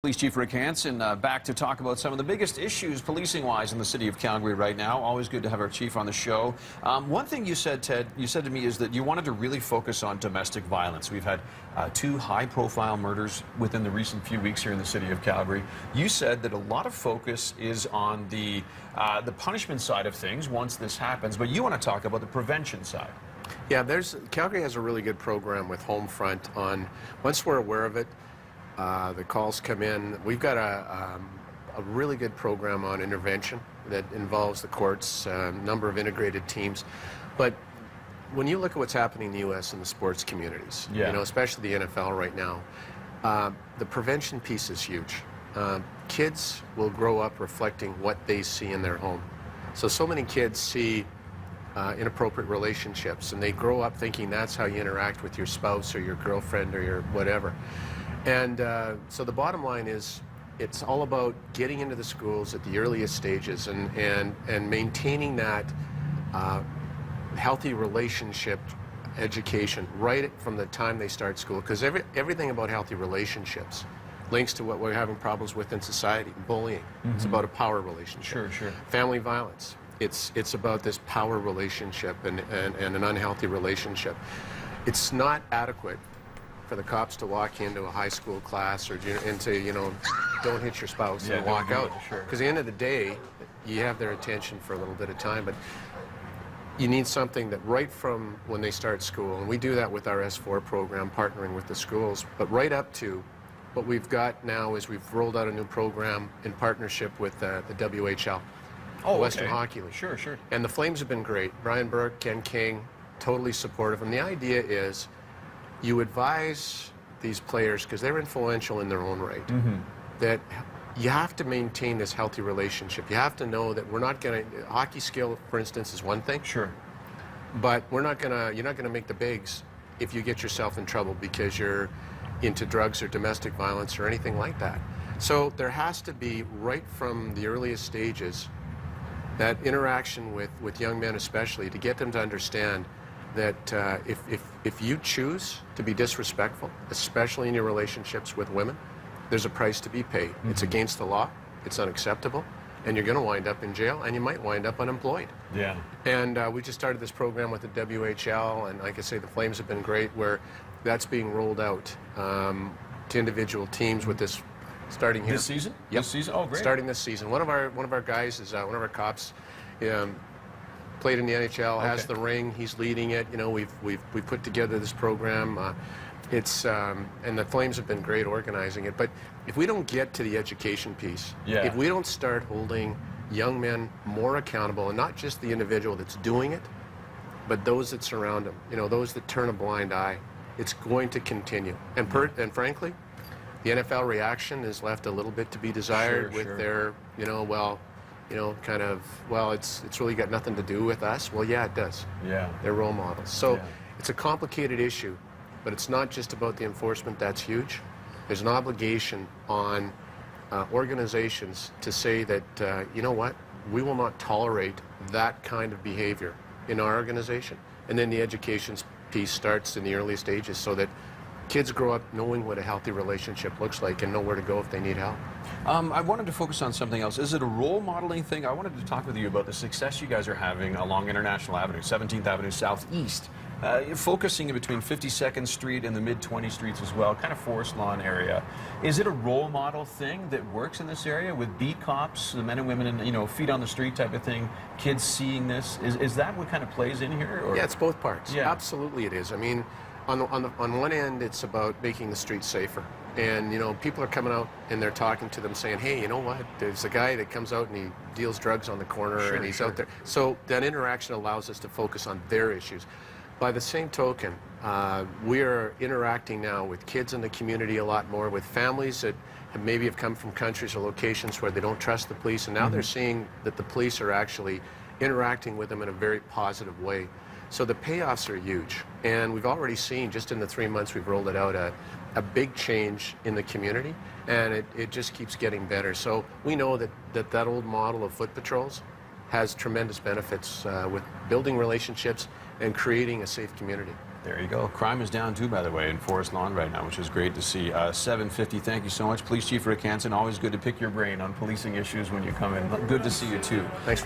Police Chief Rick Hanson back to talk about some of the biggest issues policing-wise in the city of Calgary right now. Always good to have our chief on the show. One thing you said, Ted, you said to me is that you wanted to really focus on domestic violence. We've had two high-profile murders within the recent few weeks here in the city of Calgary. You said that a lot of focus is on the punishment side of things once this happens, but you want to talk about the prevention side. Yeah, Calgary has a really good program with Homefront on, once we're aware of it, the calls come in. We've got a really good program on intervention that involves the courts, a number of integrated teams. But when you look at what's happening in the U.S. in the sports communities, you know, especially the NFL right now, the prevention piece is huge. Kids will grow up reflecting what they see in their home. So many kids see inappropriate relationships, and they grow up thinking that's how you interact with your spouse or your girlfriend or your whatever. And so the bottom line is, it's all about getting into the schools at the earliest stages and maintaining that healthy relationship education right from the time they start school. Because everything about healthy relationships links to what we're having problems with in society. Bullying, it's about a power relationship. Sure. Family violence, it's about this power relationship and an unhealthy relationship. It's not adequate for the cops to walk into a high school class and say, you know, don't hit your spouse and walk out. Because at the end of the day, you have their attention for a little bit of time, but you need something that right from when they start school, and we do that with our S4 program, partnering with the schools, but right up to what we've got now is we've rolled out a new program in partnership with the WHL, the Western Hockey League. Sure. And the Flames have been great. Brian Burke, Ken King, totally supportive. And the idea is, you advise these players, because they're influential in their own right, that you have to maintain this healthy relationship. You have to know that we're not going to, hockey skill, for instance, is one thing. Sure. But you're not going to make the bigs if you get yourself in trouble because you're into drugs or domestic violence or anything like that. So there has to be, right from the earliest stages, that interaction with young men especially, to get them to understand that if you choose to be disrespectful, especially in your relationships with women, there's a price to be paid. It's against the law, it's unacceptable, and you're going to wind up in jail, and you might wind up unemployed. Yeah. And we just started this program with the WHL, and like I say, the Flames have been great, where that's being rolled out to individual teams with this starting here. This season? Yep. This season? Oh, great. Starting this season. One of our guys is one of our cops. Played in the NHL, has the ring, he's leading it. You know, we've put together this program. And the Flames have been great organizing it. But if we don't get to the education piece, if we don't start holding young men more accountable, and not just the individual that's doing it, but those that surround them, you know, those that turn a blind eye, it's going to continue. And frankly, the NFL reaction is left a little bit to be desired with their, you know, kind of, well, it's really got nothing to do with us. Well, yeah, it does. Yeah. They're role models. So it's a complicated issue, but it's not just about the enforcement. That's huge. There's an obligation on organizations to say that, you know what, we will not tolerate that kind of behavior in our organization. And then the education piece starts in the early stages so that kids grow up knowing what a healthy relationship looks like and know where to go if they need help. I wanted to focus on something else. Is it a role modeling thing? I wanted to talk with you about the success you guys are having along International Avenue, 17th Avenue Southeast, focusing in between 52nd Street and the mid-20 streets as well, kind of Forest Lawn area. Is it a role model thing that works in this area with beat cops, the men and women, and, you know, feet on the street type of thing, kids seeing this? Is that what kind of plays in here? Or? Yeah, it's both parts. Yeah. Absolutely it is. I mean, on one end, it's about making the streets safer. And, you know, people are coming out and they're talking to them saying, hey, you know what, there's a guy that comes out and he deals drugs on the corner and he's out there. So that interaction allows us to focus on their issues. By the same token, we are interacting now with kids in the community a lot more, with families that maybe have come from countries or locations where they don't trust the police, and now they're seeing that the police are actually interacting with them in a very positive way. So the payoffs are huge, and we've already seen, just in the 3 months we've rolled it out, a big change in the community, and it just keeps getting better. So we know that old model of foot patrols has tremendous benefits with building relationships and creating a safe community. There you go. Crime is down too, by the way, in Forest Lawn right now, which is great to see. 7:50. Thank you so much, Police Chief Rick Hanson. Always good to pick your brain on policing issues when you come in. Good to see you too. Thanks.